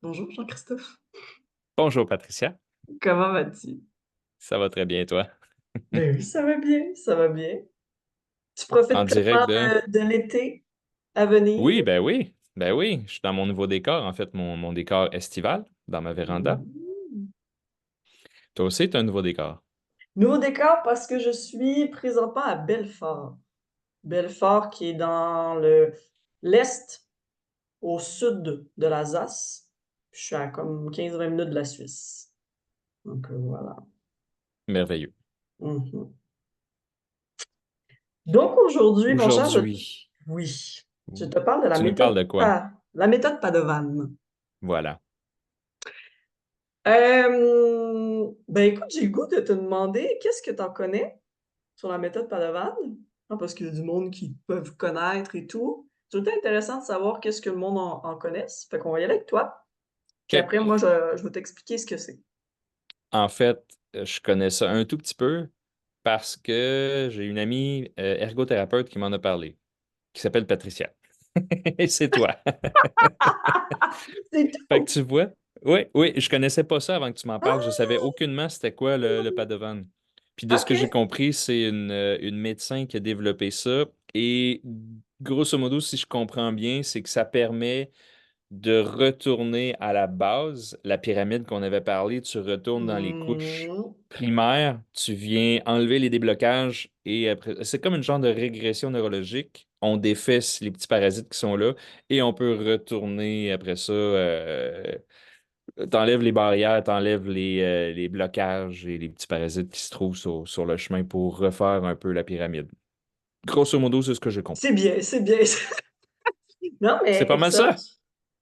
Bonjour Jean-Christophe, Bonjour Patricia, comment vas-tu? ça va très bien toi? Ben oui, ça va bien, ça va bien. Tu En profites direct pleinement de... de l'été à venir? Oui, ben oui, je suis dans mon nouveau décor, en fait, mon décor estival, dans ma véranda. Mmh. Toi aussi, tu as un nouveau décor. Nouveau décor parce que je suis présentement à Belfort. Belfort qui est dans l'est, au sud de l'Alsace. Je suis à comme 15-20 minutes de la Suisse. Donc voilà. Merveilleux. Mhm. Donc aujourd'hui, mon cher, Aujourd'hui, oui, je te parle de tu nous parles de quoi? La méthode Padovan. Voilà. Ben écoute, j'ai le goût de te demander qu'est-ce que tu en connais sur la méthode Padawan? Ah, parce qu'il y a du monde qui peuvent connaître et tout. C'est tout le temps intéressant de savoir qu'est-ce que le monde en connaisse. Fait qu'on va y aller avec toi. Puis OK. après, moi, je vais t'expliquer ce que c'est. En fait, je connais ça un tout petit peu parce que j'ai une amie ergothérapeute qui m'en a parlé, qui s'appelle Patricia. Et c'est toi. C'est Fait que tout! tu vois, oui, oui, je connaissais pas ça avant que tu m'en parles. Je savais aucunement c'était quoi le Padovan. Puis de ce que j'ai OK. compris, c'est une médecin qui a développé ça. Et grosso modo, si je comprends bien, c'est que ça permet de retourner à la base, la pyramide qu'on avait parlé, tu retournes dans les couches Mmh. primaires, tu viens enlever les déblocages et après, c'est comme une genre de régression neurologique. On défait les petits parasites qui sont là et on peut retourner après ça. T'enlèves les barrières, t'enlèves les blocages et les petits parasites qui se trouvent sur le chemin pour refaire un peu la pyramide. Grosso modo, c'est ce que j'ai compris. C'est bien, c'est bien. Non, C'est mais pas mal excellent. ça?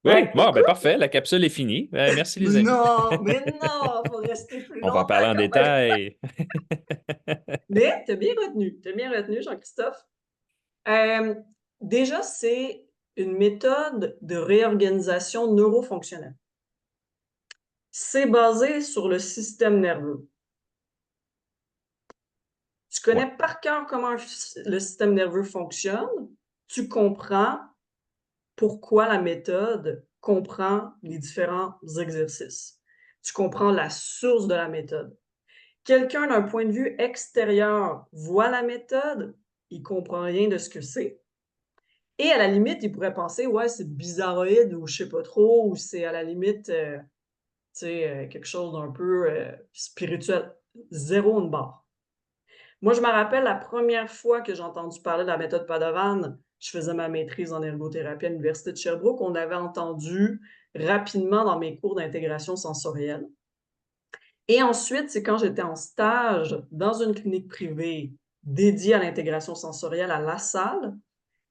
Ben, Oui? Bon, ben écoute, parfait, la capsule est finie. Merci les amis. non, mais non, faut rester plus On va en longtemps parler en quand même. détail. Mais t'as bien retenu, Jean-Christophe. Hem, déjà, c'est une méthode de réorganisation neurofonctionnelle. C'est basé sur le système nerveux. Tu Ouais. connais par cœur comment le système nerveux fonctionne, tu comprends pourquoi la méthode comprend les différents exercices. Tu comprends la source de la méthode. Quelqu'un d'un point de vue extérieur voit la méthode, il comprend rien de ce que c'est. Et à la limite, il pourrait penser: «Ouais, c'est bizarroïde» ou je sais pas trop, ou c'est à la limite, tu sais, quelque chose d'un peu, spirituel. Zéro une barre. Moi, je me rappelle la première fois que j'ai entendu parler de la méthode Padovan, je faisais ma maîtrise en ergothérapie à l'université de Sherbrooke. On avait entendu rapidement dans mes cours d'intégration sensorielle et ensuite, c'est quand j'étais en stage dans une clinique privée dédiée à l'intégration sensorielle à La Salle,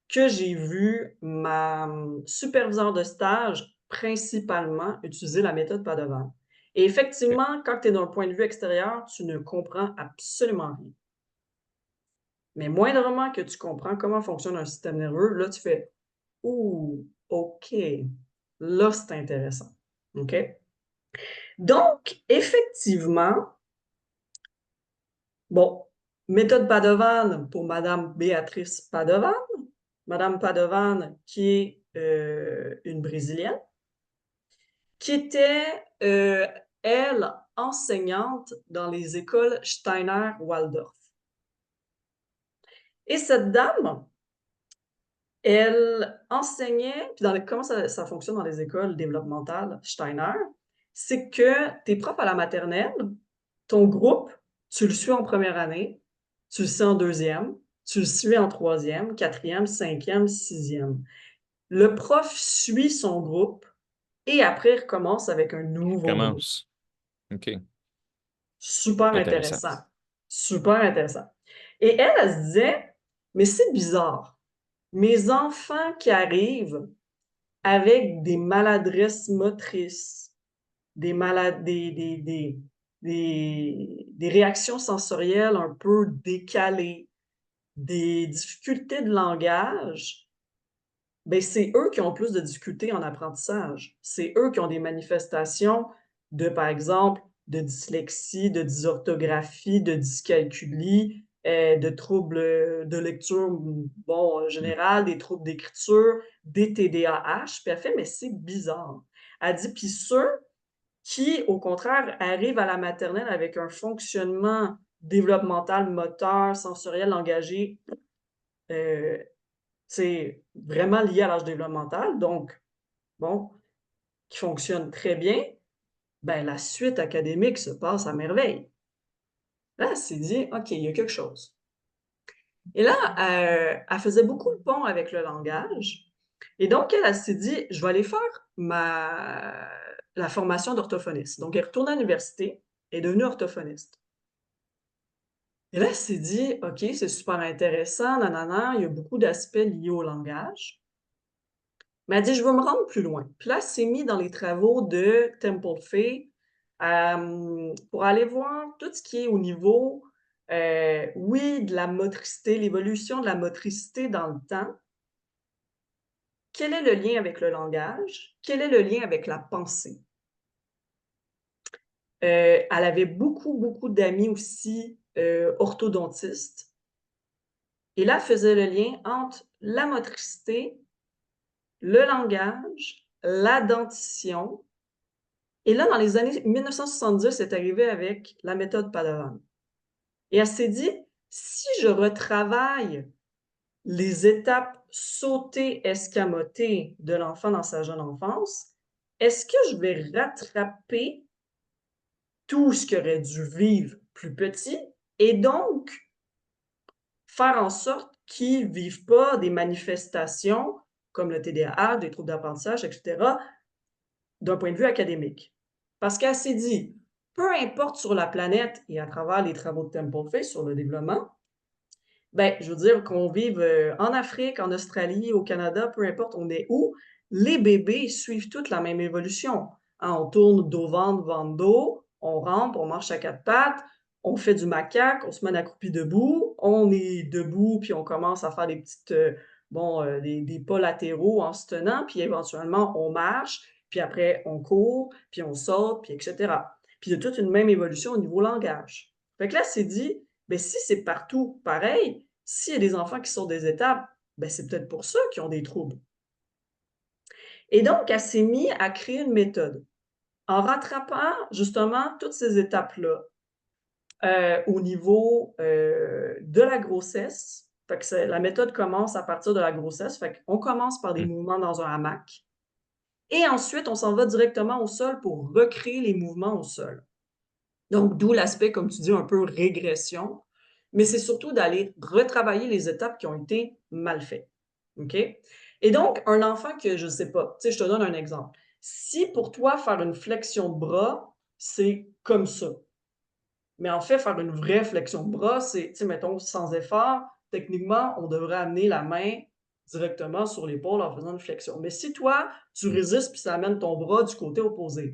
que j'ai vu ma superviseure de stage principalement utiliser la méthode Padovan. Et OK. effectivement, quand tu es d'un point de vue extérieur, tu ne comprends absolument rien. Mais moindrement que tu comprends comment fonctionne un système nerveux, là, tu fais: «Ouh, OK, là, c'est intéressant». OK? Donc effectivement, bon, méthode Padovan pour madame Béatrice Padovan. Madame Padovan qui est, une brésilienne qui était, elle, enseignante dans les écoles Steiner-Waldorf et cette dame, elle enseignait puis dans les comment ça fonctionne dans les écoles développementales Steiner, c'est que tu es prof à la maternelle, ton groupe, tu le suis en première année, tu le suis en deuxième, tu le suis en troisième, quatrième, cinquième, sixième. Le prof suit son groupe et après il recommence avec un nouveau groupe. Commence. OK. Super Intéressant. intéressant, super intéressant et elle, elle se disait: «Mais c'est bizarre, mes enfants qui arrivent avec des maladresses motrices, des réactions sensorielles un peu décalées, des difficultés de langage, ben c'est eux qui ont plus de difficultés en apprentissage. C'est eux qui ont des manifestations de, par exemple, de dyslexie, de dysorthographie, de dyscalculie, de troubles, de lecture, bon, en Mm. général, des troubles d'écriture, des TDAH. Puis elle fait: «Mais c'est bizarre». Elle dit, puis ceux qui, au contraire, arrivent à la maternelle avec un fonctionnement développemental, moteur, sensoriel, engagé, c'est vraiment lié à l'âge développemental, donc bon, qui fonctionne très bien, ben la suite académique se passe à merveille. Là, elle s'est dit: «OK, il y a quelque chose». Et là, elle faisait beaucoup le pont avec le langage et donc elle s'est dit: «Je vais aller faire la formation d'orthophoniste». Donc elle retourne à l'université, elle est devenue orthophoniste. Et là, elle s'est dit: «OK, c'est super intéressant, nanana, il y a beaucoup d'aspects liés au langage». Mais elle dit: «Je veux me rendre plus loin». Puis là, elle s'est mis dans les travaux de Temple Fay, pour aller voir tout ce qui est au niveau, oui, de la motricité, l'évolution de la motricité dans le temps. Quel est le lien avec le langage? Quel est le lien avec la pensée? Elle avait beaucoup, beaucoup d'amis aussi, orthodontistes et là, elle faisait le lien entre la motricité, le langage, la dentition. Et là, dans les années 1970, c'est arrivé avec la méthode Padawan. Et elle s'est dit: «Si je retravaille les étapes sautées, escamotées de l'enfant dans sa jeune enfance, est-ce que je vais rattraper tout ce qu'il aurait dû vivre plus petit et donc faire en sorte qu'il ne vive pas des manifestations comme le TDAH, des troubles d'apprentissage, et cetera, d'un point de vue académique?» Parce qu'elle s'est dit: «Peu importe sur la planète et à travers les travaux de Temple Fay sur le développement, ben, je veux dire qu'on vive, en Afrique, en Australie, au Canada, peu importe on est où, les bébés suivent toutes la même évolution. Hein, on tourne dos ventre, ventre dos, on rampe, on marche à 4 pattes, on fait du macaque, on se met accroupi debout, on est debout puis on commence à faire des petites, des pas latéraux en se tenant, puis éventuellement on marche, puis après on court, puis on saute, puis et cetera. Puis il y a toute une même évolution au niveau langage. Fait que là, c'est dit: «Beh, si c'est partout pareil, s'il y a des enfants qui sautent des étapes, ben, c'est peut-être pour ça qu'ils ont des troubles». Et donc, elle s'est mise à créer une méthode en rattrapant justement toutes ces étapes-là, au niveau, de la grossesse. Fait que c'est la méthode commence à partir de la grossesse. Fait qu'on commence par des Mmh. mouvements dans un hamac et ensuite on s'en va directement au sol pour recréer les mouvements au sol. Donc d'où l'aspect, comme tu dis, un peu régression, mais c'est surtout d'aller retravailler les étapes qui ont été mal faites. OK? Et donc, un enfant que je sais pas, tu sais, je te donne un exemple. Si pour toi, faire une flexion de bras, c'est comme ça, mais en fait, faire une vraie flexion de bras, c'est, tu sais, mettons, sans effort, techniquement, on devrait amener la main directement sur l'épaule en faisant une flexion. Mais si toi, tu Mmh. résistes puis ça amène ton bras du côté opposé,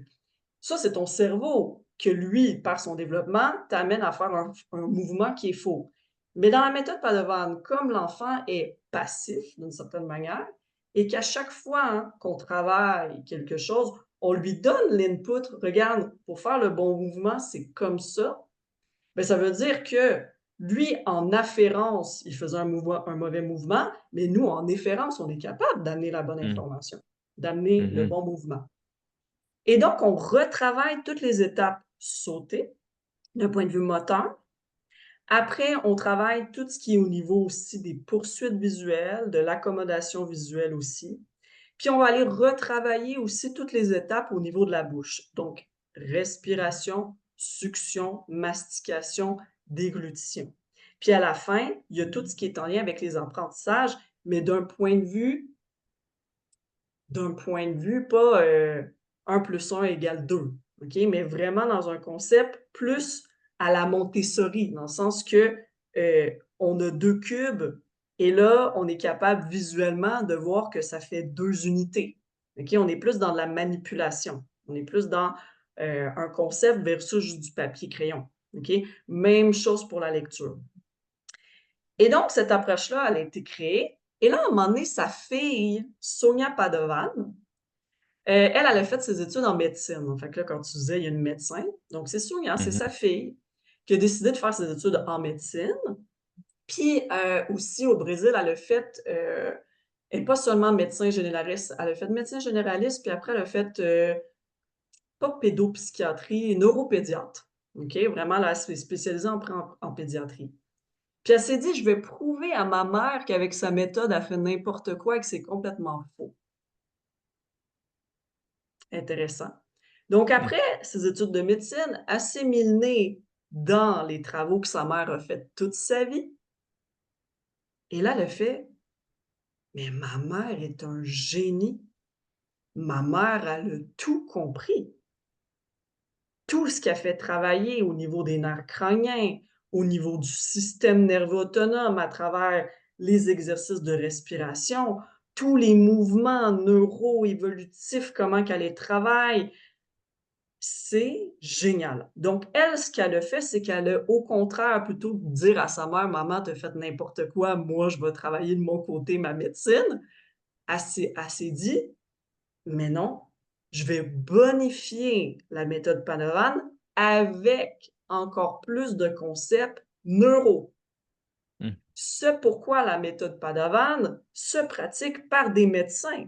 ça, c'est ton cerveau que lui, par son développement, t'amène à faire un mouvement qui est faux. Mais dans la méthode Padovan, comme l'enfant est passif d'une certaine manière et qu'à chaque fois, hein, qu'on travaille quelque chose, on lui donne l'input: «Regarde, pour faire le bon mouvement, c'est comme ça». Ben ça veut dire que lui, en afférence, il faisait un mauvais mouvement, mais nous, en efférence, on est capable d'amener la bonne Mmh. information, d'amener Mmh le mh. bon mouvement. Et donc, on retravaille toutes les étapes sautées d'un point de vue moteur. Après, on travaille tout ce qui est au niveau aussi des poursuites visuelles, de l'accommodation visuelle aussi. Puis on va aller retravailler aussi toutes les étapes au niveau de la bouche. Donc, respiration, succion, mastication, déglutition. Puis à la fin, il y a tout ce qui est en lien avec les apprentissages, mais d'un point de vue pas, 1 + 1 = 2, OK? Mais vraiment dans un concept plus à la Montessori, dans le sens que, on a 2 cubes et là, on est capable visuellement de voir que ça fait 2 unités, OK? On est plus dans de la manipulation. On est plus dans, un concept versus juste du papier-crayon, OK? Même chose pour la lecture. Et donc cette approche-là, elle a été créée et là, à un moment donné, sa fille, Sonia Padovan, elle a fait ses études en médecine. Fait que là, quand tu disais, il y a une médecin, donc c'est Sonia, c'est Mmh sa mh. fille qui a décidé de faire ses études en médecine. Puis, aussi au Brésil, elle a fait, Elle n'est pas seulement médecin généraliste, elle a fait médecin généraliste, puis après elle a fait, pas pédopsychiatrie, neuropédiatre. OK? Vraiment là, elle s'est spécialisée en pédiatrie. Puis elle s'est dit: «Je vais prouver à ma mère qu'avec sa méthode, elle fait n'importe quoi et que c'est complètement faux». Intéressant. Donc Mmh. après ses études de médecine, elle s'est mis le nez dans les travaux que sa mère a fait toute sa vie et là, elle a fait: «Mais ma mère est un génie. Ma mère, elle a tout compris. Tout ce qu'elle fait travailler au niveau des nerfs crâniens, au niveau du système nerveux autonome à travers les exercices de respiration, tous les mouvements neuro-évolutifs, comment qu'elle les travaille, c'est génial. Donc elle, ce qu'elle a fait, c'est qu'elle a au contraire, plutôt que de dire à sa mère: «Maman, tu fait n'importe quoi, moi je vais travailler de mon côté ma médecine», elle s'est dit: «Mais non, je vais bonifier la méthode Panavan avec encore plus de concepts neuro». Mmh. Ce pourquoi la méthode Padawan se pratique par des médecins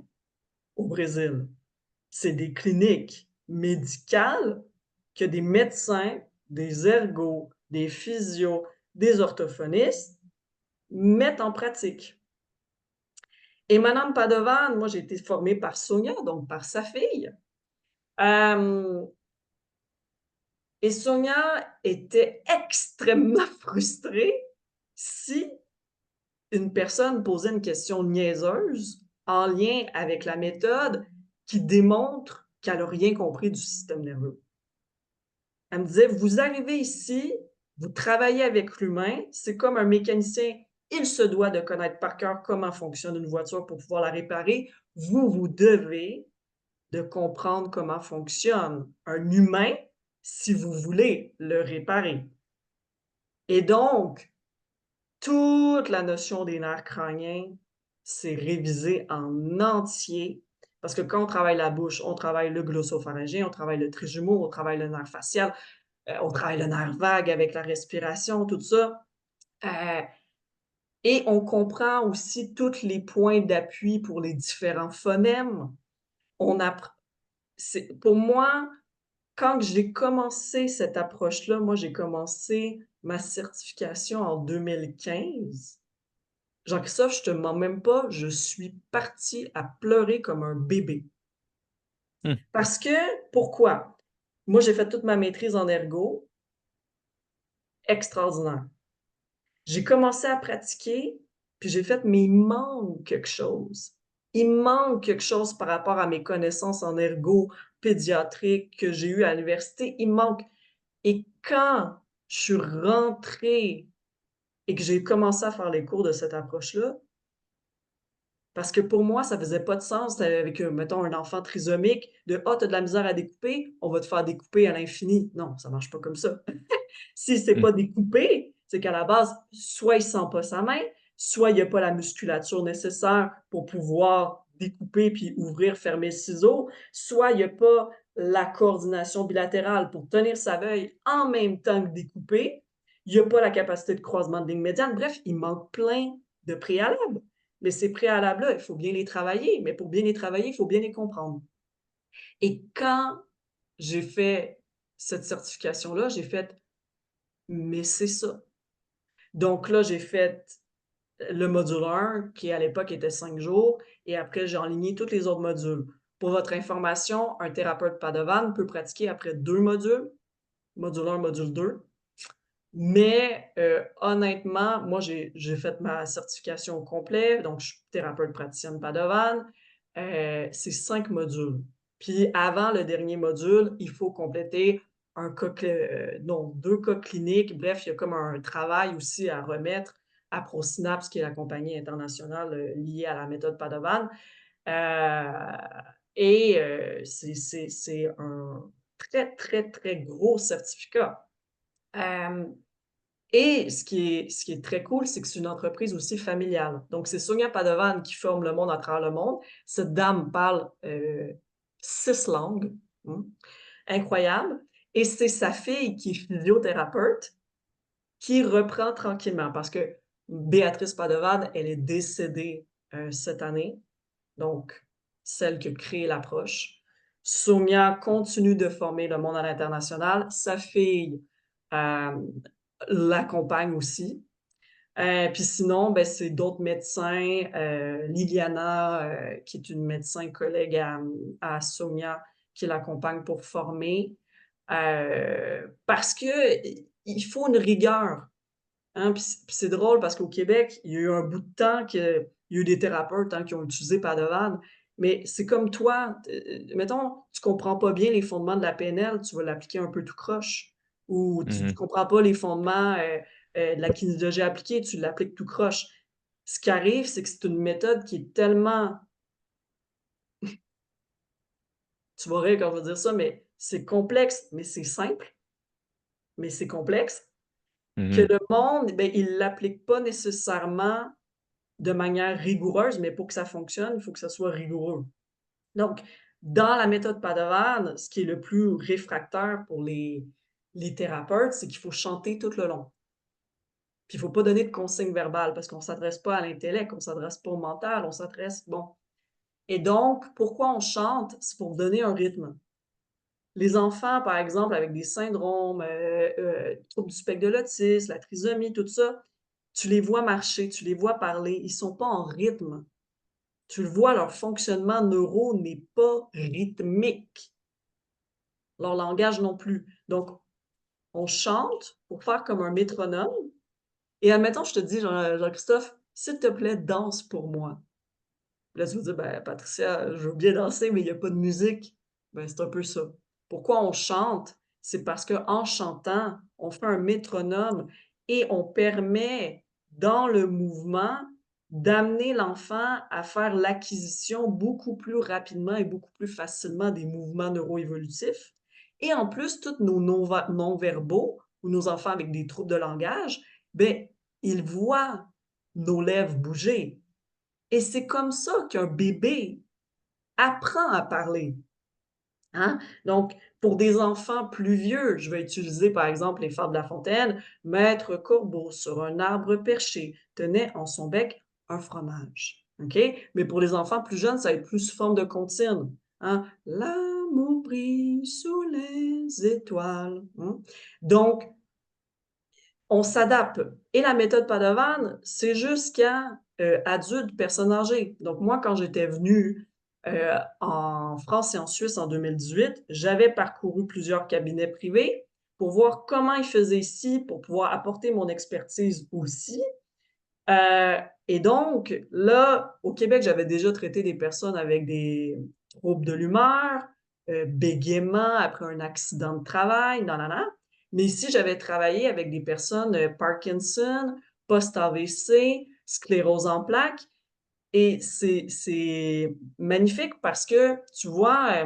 au Brésil. C'est des cliniques médicales que des médecins, des ergos, des physios, des orthophonistes mettent en pratique. Et madame Padovan, moi j'ai été formée par Sonia, donc par sa fille. Hem Et Sonia était extrêmement frustrée si une personne posait une question niaiseuse en lien avec la méthode qui démontre qu'elle a rien compris du système nerveux. Elle me disait: «Vous arrivez ici, vous travaillez avec l'humain, c'est comme un mécanicien, il se doit de connaître par cœur comment fonctionne une voiture pour pouvoir la réparer. Vous, vous devez de comprendre comment fonctionne un humain si vous voulez le réparer». Et donc, toute la notion des nerfs crâniens, c'est révisé en entier parce que quand on travaille la bouche, on travaille le glossopharyngien, on travaille le trijumeau, on travaille le nerf facial, on travaille le nerf vague avec la respiration, tout ça. Heu et on comprend aussi tous les points d'appui pour les différents phonèmes. On appr c'est pour moi, quand j'ai commencé cette approche-là, moi, j'ai commencé ma certification en 2015. Jean-Christophe, je te mens même pas, je suis partie à pleurer comme un bébé. Mmh. Parce que pourquoi? Moi, j'ai fait toute ma maîtrise en ergo, extraordinaire. J'ai commencé à pratiquer, puis j'ai fait: «Mais il manque quelque chose. Il manque quelque chose par rapport à mes connaissances en ergo pédiatrique que j'ai eues à l'université, il manque». Et quand je suis rentrée et que j'ai commencé à faire les cours de cette approche-là, parce que pour moi, ça faisait pas de sens avec, mettons, un enfant trisomique de: «Ah, tu as de la misère à découper, on va te faire découper à l'infini». Non, ça marche pas comme ça. Si c'est Mmh. pas découpé, c'est qu'à la base, soit il sent pas sa main, soit il y a pas la musculature nécessaire pour pouvoir découper puis ouvrir, fermer le ciseau, soit il y a pas la coordination bilatérale pour tenir sa feuille en même temps que découper. Il y a pas la capacité de croisement de ligne médiane. Bref, il manque plein de préalables. Mais ces préalables-là, il faut bien les travailler. Mais pour bien les travailler, il faut bien les comprendre. Et quand j'ai fait cette certification-là, j'ai fait: «Mais c'est ça». Donc là, j'ai fait le module 1 qui à l'époque était 5 jours et après j'ai enligné tous les autres modules. Pour votre information, un thérapeute Padovan peut pratiquer après 2 modules, module 1, module 2. Mais honnêtement, moi j'ai fait ma certification au complet, donc je suis thérapeute praticienne Padovan. C'est 5 modules. Puis avant le dernier module, il faut compléter un cas cl non, 2 cas cliniques. Bref, il y a comme un travail aussi à remettre à ProSynapse, qui est la compagnie internationale, liée à la méthode Padovan. C'est un très, très, très gros certificat. Hem et ce qui est très cool, c'est que c'est une entreprise aussi familiale. Donc c'est Sonia Padovan qui forme le monde à travers le monde. Cette dame parle, 6 langues, mmh, incroyable, et c'est sa fille qui est physiothérapeute qui reprend tranquillement parce que Béatrice Padovan, elle est décédée, cette année, donc celle qui a créé l'approche. Soumya continue de former le monde à l'international. Sa fille, hem, l'accompagne aussi. Puis sinon, ben, c'est d'autres médecins, Liliana, qui est une médecin collègue à Soumya qui l'accompagne pour former, parce qu'il faut une rigueur, hein. Puis c'est drôle parce qu'au Québec, il y a eu un bout de temps qu'il y a eu des thérapeutes, hein, qui ont utilisé Padawan, mais c'est comme toi, mettons, tu comprends pas bien les fondements de la PNL, tu vas l'appliquer un peu tout croche, ou tu Mhm. comprends pas les fondements, de la kinésiologie appliquée, tu l'appliques tout croche. Ce qui arrive, c'est que c'est une méthode qui est tellement, tu vas rire quand je vais dire ça, mais c'est complexe, mais c'est simple, mais c'est complexe, que Mhm. le monde, ben, il l'applique pas nécessairement de manière rigoureuse, mais pour que ça fonctionne, il faut que ça soit rigoureux. Donc, dans la méthode Padawan, ce qui est le plus réfractaire pour les thérapeutes, c'est qu'il faut chanter tout le long. Puis il faut pas donner de consignes verbales parce qu'on s'adresse pas à l'intellect, on s'adresse pas au mental, on s'adresse, bon. Et donc, pourquoi on chante? C'est pour donner un rythme. Les enfants, par exemple, avec des syndromes, troubles du spectre de l'autisme, la trisomie, tout ça, tu les vois marcher, tu les vois parler, ils sont pas en rythme. Tu le vois, leur fonctionnement neuro n'est pas rythmique, leur langage non plus. Donc, on chante pour faire comme un métronome et admettons, je te dis: Jean-Christophe, s'il te plaît, danse pour moi». Là, tu vas dire: «Ben, Patricia, je veux bien danser, mais il y a pas de musique». Ben, c'est un peu ça. Pourquoi on chante? C'est parce qu'en chantant, on fait un métronome et on permet, dans le mouvement, d'amener l'enfant à faire l'acquisition beaucoup plus rapidement et beaucoup plus facilement des mouvements neuroévolutifs. Et en plus, tous nos non-verbaux ou nos enfants avec des troubles de langage, ben, ils voient nos lèvres bouger. Et c'est comme ça qu'un bébé apprend à parler, hein? Donc, pour des enfants plus vieux, je vais utiliser par exemple les fables de La Fontaine. Maître Corbeau sur un arbre perché tenait en son bec un fromage. OK? Mais pour les enfants plus jeunes, ça va être plus sous forme de comptine, hein? L'amour brille sous les étoiles. Donc, on s'adapte. Et la méthode Padawan, c'est jusqu'à adultes, personnes âgées. Donc moi, quand j'étais venue en France et en Suisse en 2018, j'avais parcouru plusieurs cabinets privés pour voir comment ils faisaient ici, pour pouvoir apporter mon expertise aussi. Euh, et donc, là, au Québec, j'avais déjà traité des personnes avec des troubles de l'humeur, bégaiement après un accident de travail, non, non, non. Mais ici, j'avais travaillé avec des personnes Parkinson, post-AVC, sclérose en plaques. Et c'est magnifique parce que, tu vois,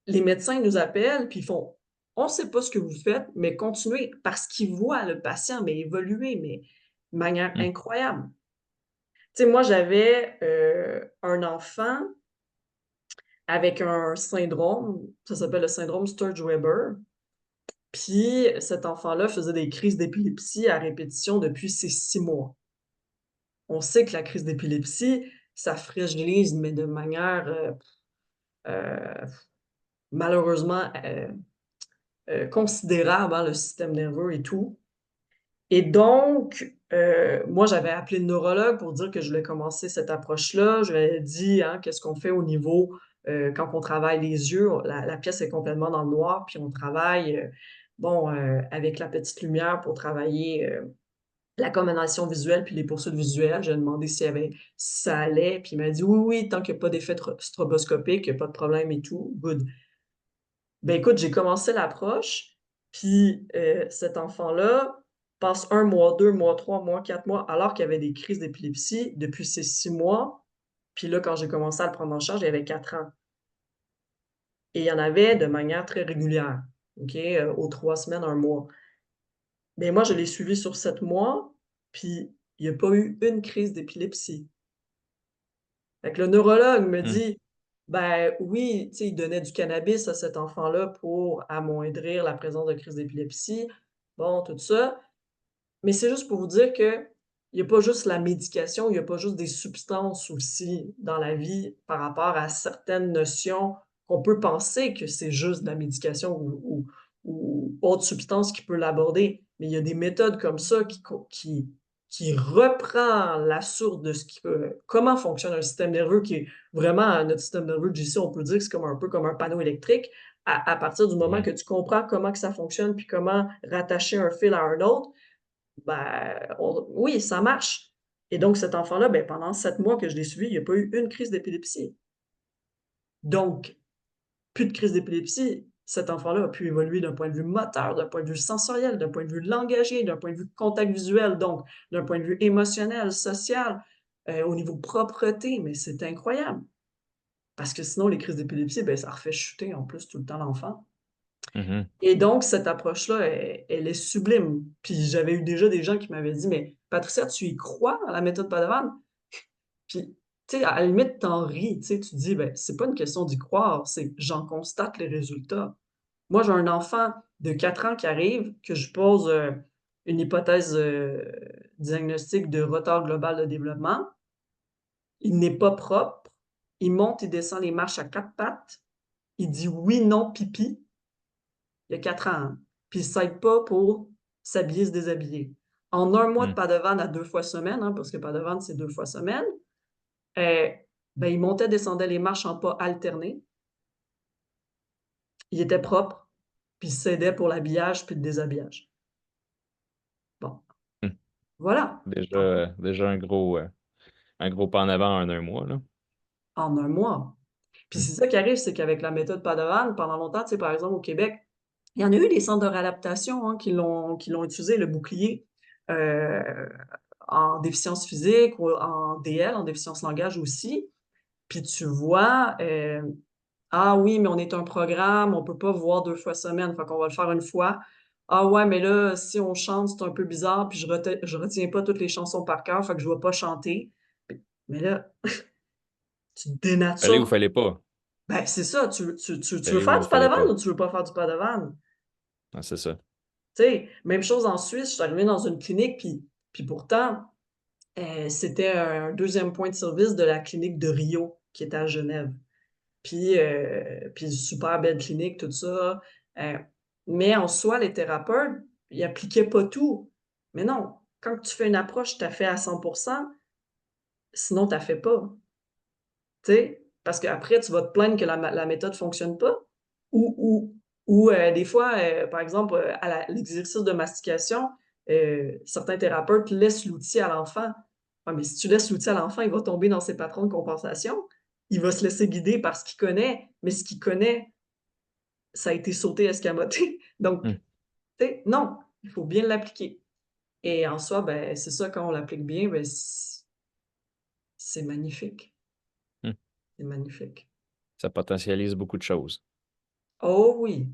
les médecins nous appellent puis ils font: «On ne sait pas ce que vous faites, mais continuez», parce qu'ils voient le patient, mais évoluer, mais de manière Mhm. incroyable. Tu sais, moi, j'avais, un enfant avec un syndrome, ça s'appelle le syndrome Sturge-Weber, puis cet enfant-là faisait des crises d'épilepsie à répétition depuis ses 6 mois. On sait que la crise d'épilepsie, ça fragilise, mais de manière, heu, malheureusement, considérable, hein, le système nerveux et tout. Et donc, moi, j'avais appelé le neurologue pour dire que je voulais commencer cette approche-là. Je lui avais dit, hein: «Qu'est-ce qu'on fait au niveau, quand on travaille les yeux?» La pièce est complètement dans le noir, puis on travaille, bon, avec la petite lumière pour travailler, l'accommodation visuelle puis les poursuites visuelles. J'ai demandé si ça allait, puis il m'a dit: «Oui, oui, tant qu'il y a pas d'effet stroboscopique, il y a pas de problème et tout, good». Ben, écoute, j'ai commencé l'approche, puis, cet enfant-là passe 1 mois, 2 mois, 3 mois, 4 mois, alors qu'il avait des crises d'épilepsie depuis ses 6 mois. Puis là, quand j'ai commencé à le prendre en charge, il avait 4 ans et il y en avait de manière très régulière, OK, aux 3 semaines, 1 mois. Mais moi, je l'ai suivi sur 7 mois, puis il y a pas eu une crise d'épilepsie. Fait que le neurologue me Mhm. dit: «Ben oui, tu sais, il donnait du cannabis à cet enfant-là pour amoindrir la présence de crise d'épilepsie». Bon, tout ça, mais c'est juste pour vous dire que il y a pas juste la médication, il y a pas juste des substances aussi dans la vie par rapport à certaines notions qu'on peut penser que c'est juste de la médication ou autre substance qui peut l'aborder. Mais il y a des méthodes comme ça qui reprend la source de ce qui peut comment fonctionne un système nerveux qui est vraiment notre système nerveux JC, on peut dire que c'est comme un peu comme un panneau électrique. À partir du moment Mhm. que tu comprends comment que ça fonctionne, puis comment rattacher un fil à un autre, ben, oui, ça marche. Et donc, cet enfant-là, ben, pendant 7 mois que je l'ai suivi, il n'a pas eu une crise d'épilepsie. Donc, plus de crise d'épilepsie. Cet enfant-là a pu évoluer d'un point de vue moteur, d'un point de vue sensoriel, d'un point de vue langagier, d'un point de vue contact visuel, donc d'un point de vue émotionnel, social, au niveau propreté, mais c'est incroyable. Parce que sinon, les crises d'épilepsie, ben, ça refait chuter en plus tout le temps l'enfant. Mhm. Et donc, cette approche-là, elle est sublime. Puis j'avais eu déjà des gens qui m'avaient dit: «Mais Patricia, tu y crois à la méthode Padawan?» Puis, tu sais, à la limite, t'en ris, tu sais, tu te dis: «Ben, c'est pas une question d'y croire, c'est j'en constate les résultats». Moi, j'ai un enfant de 4 ans qui arrive, que je pose, une hypothèse, diagnostique de retard global de développement. Il n'est pas propre, il monte et descend les marches à 4 pattes, il dit: «Oui, non, pipi». Il y a 4 ans, hein, puis il s'aide pas pour s'habiller, se déshabiller. En un mois de Mhm. Padawan à 2 fois semaine, hein, parce que Padawan, c'est 2 fois semaine, heu, ben, il montait, descendait les marches en pas alternés. Il était propre, puis il s'aidait pour l'habillage puis le déshabillage. Bon, Mhm. voilà, Déjà, donc déjà un gros pas en avant en un mois, là. en un mois. Puis Mhm. c'est ça qui arrive, c'est qu'avec la méthode Padawan, pendant longtemps, tu sais, par exemple, au Québec, il y en a eu des centres de réadaptation, hein, qui l'ont utilisé, le bouclier, heu, en déficience physique ou en DL, en déficience langage aussi. Puis tu vois, «Ah oui, mais on est un programme, on peut pas voir 2 fois semaine, fait qu'on va le faire une fois. Ah ouais, mais là, si on chante, c'est un peu bizarre, puis je retiens pas toutes les chansons par cœur, fait que je vais pas chanter». Mais là, tu Fallait ou dénatures. fallait pas? Ben, c'est ça, tu veux Fallait faire ou du fallait padawan pas? ou tu veux pas faire du padawan? Ah, c'est ça. Tu sais, même chose en Suisse, je suis arrivée dans une clinique, puis pourtant, c'était un 2e point de service de la clinique de Rio, qui était à Genève. Puis super belle clinique, tout ça, heu, mais en soi, les thérapeutes, ils appliquaient pas tout. Mais non, quand tu fais une approche, tu as fait à 100, sinon tu as fait pas, tu sais? Parce qu'après tu vas te plaindre que la méthode fonctionne pas ou ou des fois, par exemple, à l'exercice de mastication, certains thérapeutes laissent l'outil à l'enfant. Ouais, mais si tu laisses l'outil à l'enfant, il va tomber dans ses patrons de compensation. Il va se laisser guider par ce qu'il connaît, mais ce qu'il connaît, ça a été sauté, escamoté. Donc, Mhm. tu sais, non, il faut bien l'appliquer. Et en soi, ben, c'est ça, quand on l'applique bien, ben, c'est magnifique. Mhm. C'est magnifique. Ça potentialise beaucoup de choses. Oh oui!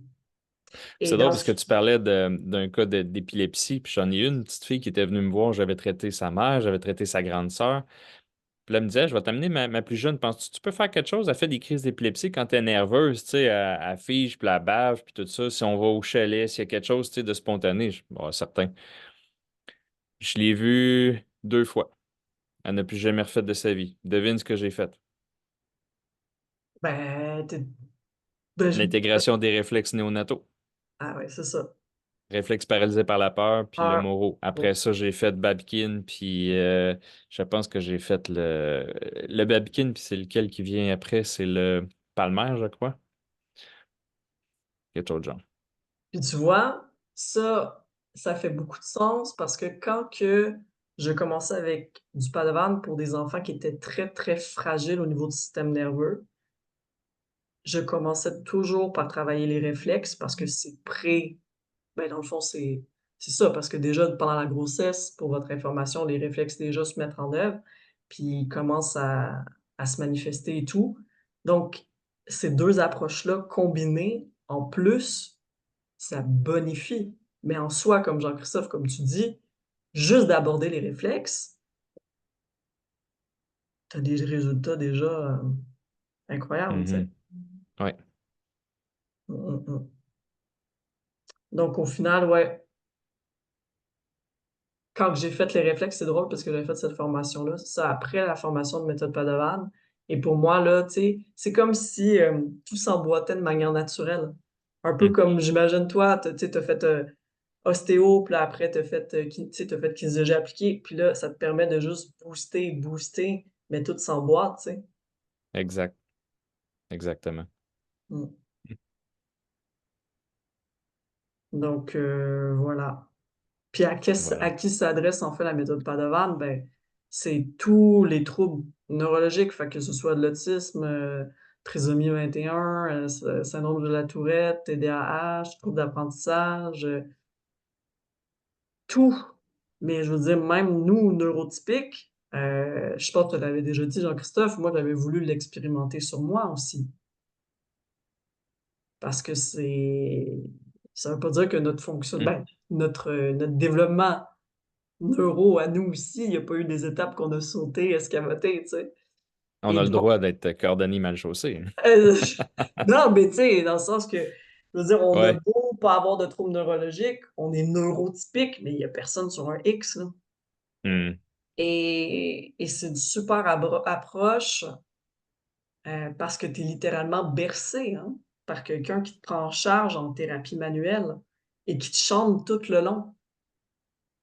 Et C'est drôle dans parce que ce tu parlais d'un cas d'épilepsie, puis j'en ai une petite fille qui était venue me voir, j'avais traité sa mère, j'avais traité sa grande sœur. Puis là, elle me disait, je vais t'amener ma plus jeune, penses-tu que tu peux faire quelque chose? Elle fait des crises d'épilepsie quand elle est nerveuse, tu sais, elle fige, puis elle bave, puis tout ça. Si on va au chalet, s'il y a quelque chose, tu sais, de spontané, bon, certain. Je l'ai vue 2 fois. Elle n'a plus jamais refait de sa vie. Devine ce que j'ai fait. ben, ben, L'intégration des réflexes néonataux. ah ouais, c'est ça. Réflexe paralysé par la peur, puis le Peur. Moro. Après ça, j'ai fait Babkin, puis je pense que j'ai fait le Babkin, puis c'est lequel qui vient après, c'est le Palmer, je crois. Quelque chose de genre. Puis tu vois, ça fait beaucoup de sens parce que quand que je commençais avec du Padawan pour des enfants qui étaient très, très fragiles au niveau du système nerveux, je commençais toujours par travailler les réflexes parce que ben, dans le fond, c'est ça, parce que déjà pendant la grossesse, pour votre information, les réflexes déjà se mettent en œuvre, puis ils commencent à se manifester et tout. Donc ces 2 approches-là combinées, en plus, ça bonifie. Mais en soi, comme Jean-Christophe, comme tu dis, juste d'aborder les réflexes, tu as des résultats déjà, incroyables, tu sais? Mhm. Ouais. Mmh mh. Donc au final, ouais, quand j'ai fait les réflexes, c'est drôle parce que j'avais fait cette formation-là, ça après la formation de méthode Padovan. Et pour moi, là, tu sais, c'est comme si tout s'emboîtait de manière naturelle. Un peu Hmm. comme, j'imagine, toi, tu sais, t'as fait ostéo, puis là, après, tu sais, t'as fait kinésiologie appliquée, puis là, ça te permet de juste booster, mais tout s'emboîte, tu sais. Exact. Exactement. Mm. Donc, voilà. Puis Voilà. à qui s'adresse en fait la méthode Padovan? Ben, c'est tous les troubles neurologiques, fait que ce soit de l'autisme, trisomie 21, syndrome de la Tourette, TDAH, troubles d'apprentissage, tout. Mais je veux dire, même nous, neurotypiques, je pense que tu l'avais déjà dit, Jean-Christophe, moi j'avais voulu l'expérimenter sur moi aussi. Parce que ça veut pas dire que notre fonction, Hmm. ben, notre développement neuro à nous aussi, il n'y a pas eu des étapes qu'on a sautées, escamotées, tu sais. On Et a le donc, droit d'être cordonnier mal chaussé. euh, non, mais tu sais, dans le sens que, je veux dire, on a Ouais. beau pas avoir de troubles neurologiques, on est neurotypique, mais il n'y a personne sur un X, là. Hmm. Et c'est une super approche parce que tu es littéralement bercé hein, par quelqu'un qui te prend en charge en thérapie manuelle et qui te chante tout le long.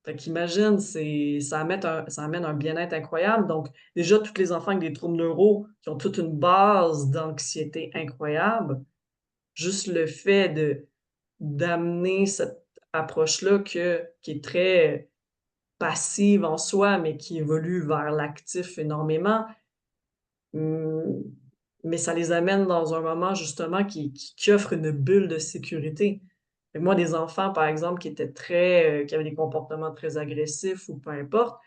Fait qu'imagine, ça amène un bien-être incroyable. Donc, déjà, tous les enfants avec des troubles neuro qui ont toute une base d'anxiété incroyable, juste le fait d'amener cette approche-là qui est très passive en soi, mais qui évolue vers l'actif énormément, mmh, mais ça les amène dans un moment justement qui offre une bulle de sécurité. Et moi, des enfants, par exemple, qui étaient qui avaient des comportements très agressifs ou peu importe,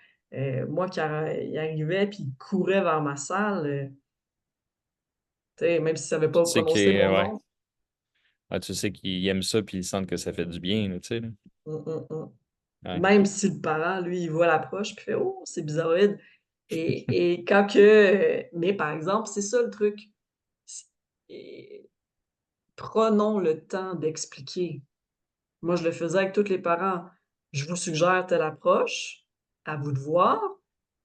moi ils arrivaient puis ils couraient vers ma salle, tu sais, même s'ils savaient Tu pas sais prononcer mon ouais. nom. Ah, tu sais qu'ils aiment ça puis ils sentent que ça fait du bien, là, tu sais, là. Mmh, mmh, mmh. Ouais. Même si le parent, lui, il voit l'approche puis fait: «Oh, c'est bizarroïde» et quand que mais par exemple, c'est ça le truc, c et prenons le temps d'expliquer. Moi, je le faisais avec tous les parents. Je vous suggère telle approche, à vous de voir,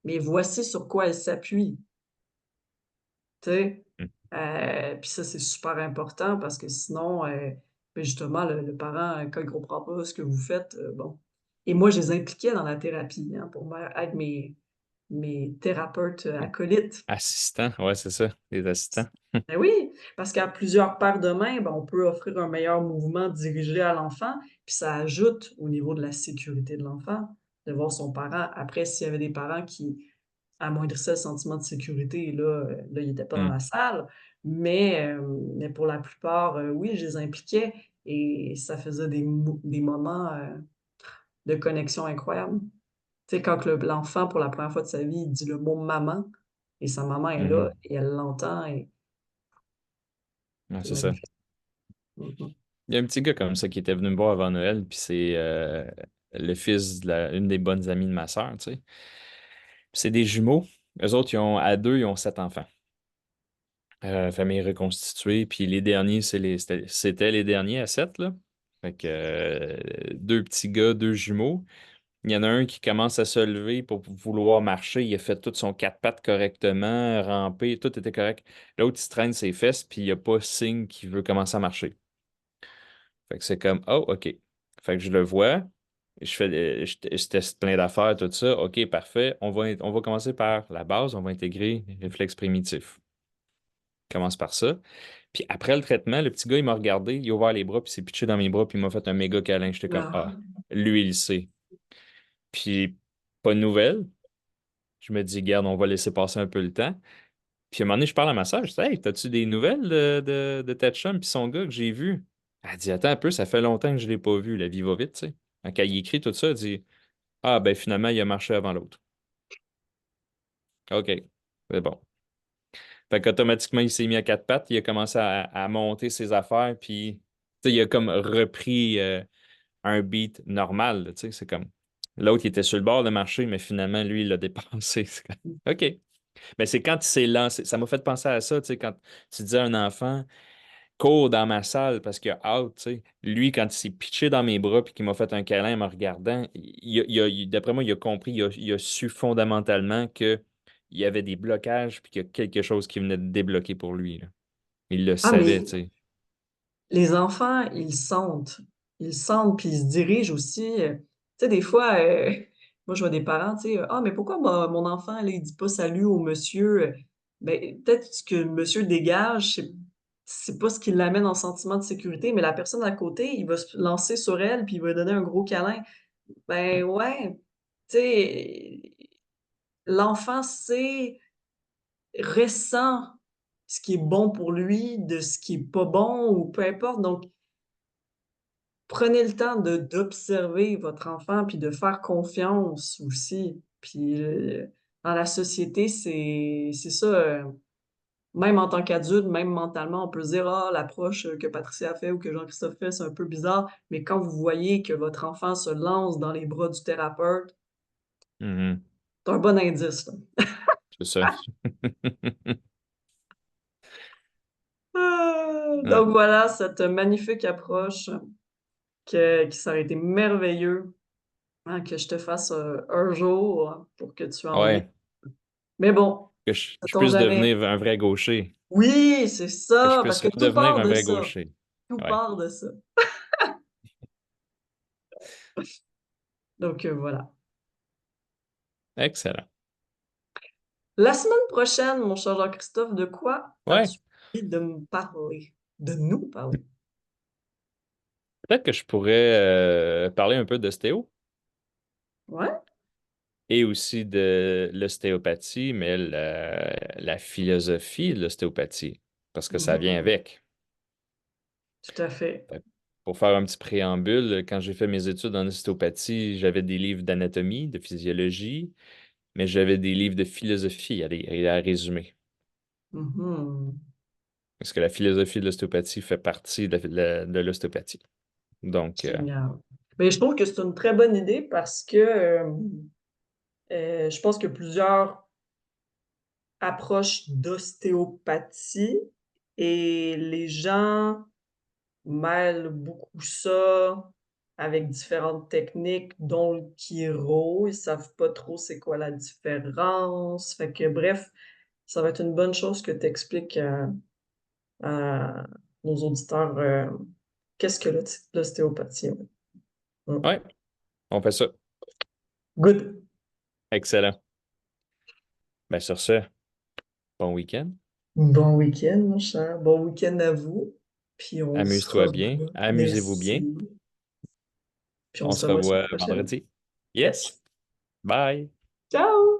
mais voici sur quoi elle s'appuie, tu sais? Hmm. Puis ça, c'est super important parce que sinon, beh, justement, le parent, quand il comprend pas ce que vous faites, bon et moi, je les impliquais dans la thérapie, hein, pour être mes thérapeutes, acolytes. Assistant, ouais, c'est ça, les assistants. Ben oui, parce qu'à plusieurs paires de mains, ben, on peut offrir un meilleur mouvement dirigé à l'enfant, puis ça ajoute au niveau de la sécurité de l'enfant, de voir son parent. Après, s'il y avait des parents qui amoindrissaient le sentiment de sécurité, là, ils étaient pas dans Hmm. la salle. Mais pour la plupart, oui, je les impliquais et ça faisait des moments, de connexion incroyables. Tu sais, quand l'enfant, pour la première fois de sa vie, il dit le mot «maman» et sa maman est là Mhm. et elle l'entend et Ouais, c'est c'est ça. magnifique. Mmh mh. Il y a un petit gars comme ça qui était venu me voir avant Noël, puis c'est le fils une des bonnes amies de ma sœur, tu sais. Puis c'est des jumeaux. Eux autres, à deux, ils ont 7 enfants. Famille reconstituée, puis les derniers, c'était les derniers à 7, là. Fait que deux petits gars, deux jumeaux. Il y en a un qui commence à se lever pour vouloir marcher. Il a fait tout son quatre pattes correctement, rampé, tout était correct. L'autre, il se traîne ses fesses, puis il n'y a pas signe qu'il veut commencer à marcher. Fait que c'est comme, oh, OK. Fait que je le vois. Je teste plein d'affaires, tout ça. OK, parfait. On va commencer par la base. On va intégrer les réflexes primitifs. Commence par ça. Puis après le traitement, le petit gars, il m'a regardé, il a ouvert les bras, puis il s'est pitché dans mes bras, puis il m'a fait un méga câlin. J'étais comme, Ah. ah, lui, il le sait. Puis, pas de nouvelles. Je me dis, garde, on va laisser passer un peu le temps. Puis à un moment donné, je parle à ma soeur, je dis, hey, t'as-tu des nouvelles de ta chum puis son gars que j'ai vu? Elle dit, attends un peu, ça fait longtemps que je ne l'ai pas vu, la vie va vite, tu sais. Quand elle écrit tout ça, elle dit, ah, ben finalement, il a marché avant l'autre. OK, c'est bon. Fait qu'automatiquement, il s'est mis à quatre pattes, il a commencé à monter ses affaires, puis tu sais, il a comme repris un beat normal, là, tu sais, c'est comme. L'autre, il était sur le bord de marcher, mais finalement, lui, il l'a dépassé. C'est comme, OK. Mais c'est quand il s'est lancé. Ça m'a fait penser à ça, tu sais, quand tu dis à un enfant, court dans ma salle parce qu'il a hâte, tu sais. Lui, quand il s'est pitché dans mes bras puis qu'il m'a fait un câlin en me regardant, d'après moi, il a compris, il a su fondamentalement qu'il y avait des blocages puis qu'il y a quelque chose qui venait de débloquer pour lui, là. Il le Ah, savait, mais tu sais. les enfants, ils sentent. Ils sentent, puis ils se dirigent aussi. Tu sais, des fois, moi, je vois des parents, tu sais, ah, mais pourquoi mon enfant, là, il dit pas salut au monsieur? Ben, peut-être ce que le monsieur dégage, c'est pas ce qui l'amène en sentiment de sécurité, mais la personne à côté, il va se lancer sur elle, puis il va lui donner un gros câlin. Ben, ouais, tu sais, l'enfant ressent ce qui est bon pour lui, de ce qui est pas bon, ou peu importe. Donc, prenez le temps d'observer votre enfant, puis de faire confiance aussi. Puis, dans la société, c'est ça, même en tant qu'adulte, même mentalement, on peut se dire: «Ah, l'approche, que Patricia a fait ou que Jean-Christophe fait, c'est un peu bizarre». Mais quand vous voyez que votre enfant se lance dans les bras du thérapeute, Mhm. c'est un bon indice, là. C'est ça. Ouais. Donc voilà, cette magnifique approche qui ça aurait été merveilleux, hein, que je te fasse, un jour pour que tu en aies. Ouais. Mais bon, Que je, ça je tombe puisse jamais. devenir un vrai gaucher. Oui, c'est Que je ça, parce puisse que tout redevenir part un de vrai ça. gaucher. Tout Ouais. part de ça. Donc, voilà. Excellent. La semaine prochaine, mon cher Jean-Christophe, de quoi Ouais. as-tu envie de me parler? De nous parler? Peut-être que je pourrais parler un peu d'ostéo Ouais? et aussi de l'ostéopathie, mais la philosophie de l'ostéopathie, parce que ça vient Mhm. avec. Tout à fait. Fait que pour faire un petit préambule, quand j'ai fait mes études en ostéopathie, j'avais des livres d'anatomie, de physiologie, mais j'avais des livres de philosophie à résumer. Mhm. Parce que la philosophie de l'ostéopathie fait partie de l'ostéopathie. Donc, Génial. Mais je trouve que c'est une très bonne idée parce que je pense que plusieurs approches d'ostéopathie et les gens mêlent beaucoup ça avec différentes techniques, dont le chiro. Ils savent pas trop c'est quoi la différence. Fait que bref, ça va être une bonne chose que tu expliques à nos auditeurs qu'est-ce que l'ostéopathie. Ouais. Mm. ouais, on fait ça. Good. Excellent. Ben, sur ce, bon week-end. Bon week-end, mon cher. Bon week-end à vous. Puis on se Amuse-toi bien. revoit. Amusez-vous bien. Merci. Puis on On se se revoit la semaine revoit prochaine. vendredi. Yes. Yes. Bye. Ciao!